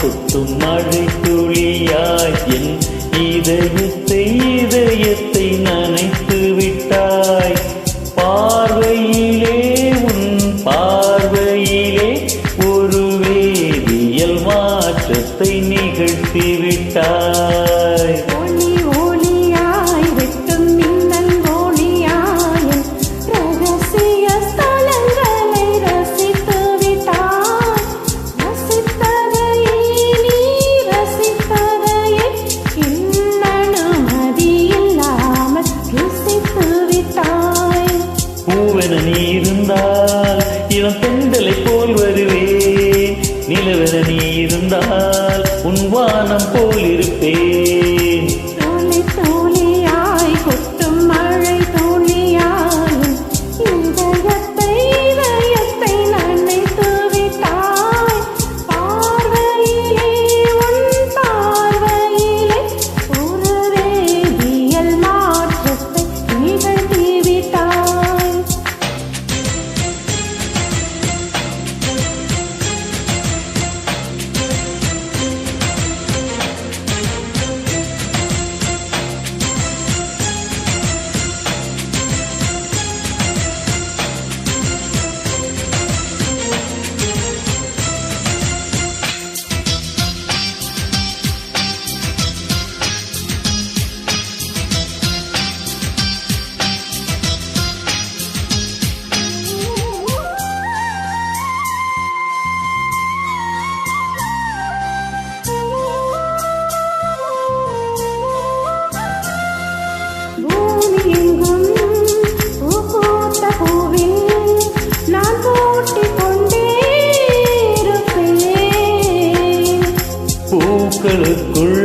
கொட்டும் மழை துளியாய் என் இதயத்தை நனைத்து விட்டாய். பார்வையிலே உன் பார்வையிலே ஒரு வேதியியல் மாற்றத்தை நிகழ்த்தி விட்டாய். பூவென நீ இருந்தால் இளம் பெண்களை போல் வருவேன். நிலவென நீ இருந்தால் உன் வானம் போல் இருப்பேன். தோழி தோழியாய் கொட்டும் மழை தோழியாய் இதயத்தை நனைத்து விட்டாய். பார்வையிலே உன் பார்வையிலே ஒரு வேதியியல் மாற்றத்தை நிகழ்த்தி விட்டாய். பூக்களுக்குள்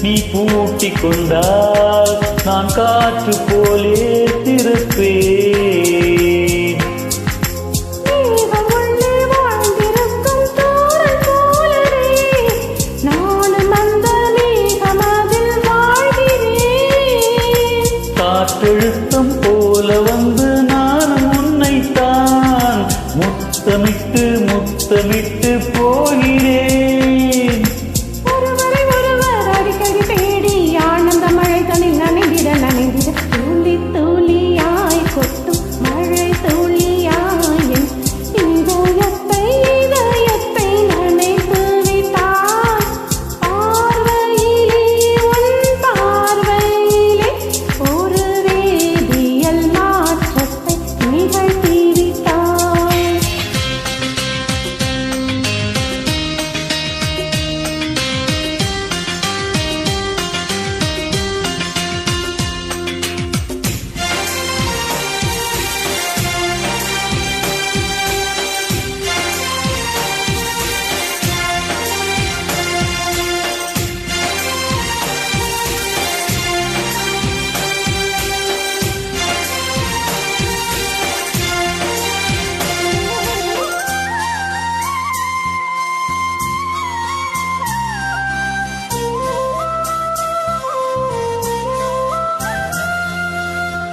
நீ பூட்டிக் கொண்டால் நான் காற்று போலே திருப்பேன். காற்றழுத்தம் போல வந்து நானும் உன்னைத்தான் முத்தமிட்டு முத்தமிட்டு போகிறேன். தூளி தூளியாய் கொட்டும் மழை தூளியாய் இதயத்தை நனைத்து விட்டாய். பார்வையிலே உன் பார்வையிலே ஒரு வேதியியல் மாற்றத்தை நிகழ்த்தி விட்டாய்.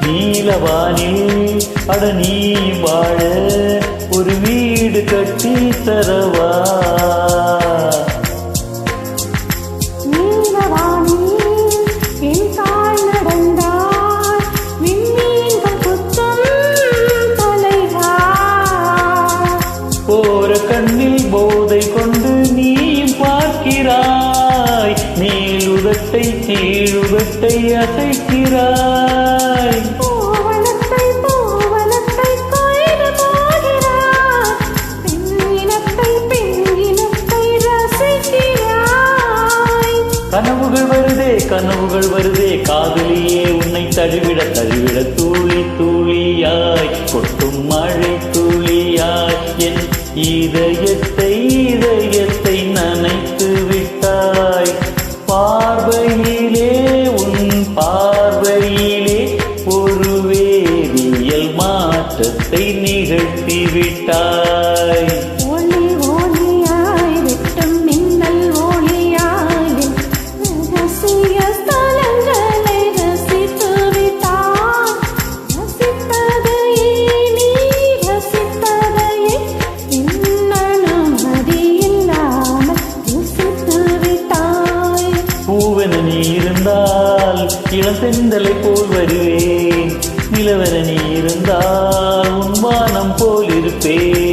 நீலவானில் அட நீ வாழ ஒரு வீடு கட்டி தரவா. போற கண்ணில் போதை கொண்டு நீயும் பார்க்கிறாய். மேலுதட்டை கீழுதட்டை அசைக்கிறாய். கனவுகள் வருதே காதலியே உன்னை தழுவிட தழுவிட தூளி தூளியாய் கொட்டும் மழை துளியாய் என் இதயத்தை நனைத்து விட்டாய். பார்வையிலே உன் பார்வையிலே ஒரு வேதியியல் மாற்றத்தை நிகழ்த்தி விட்டாய். You பூவென நீ இருந்தால் இளம் செந்தலை போல் வருவேன், நிலவென நீ இருந்தால் உன் வானம் போல் இருப்பேன்.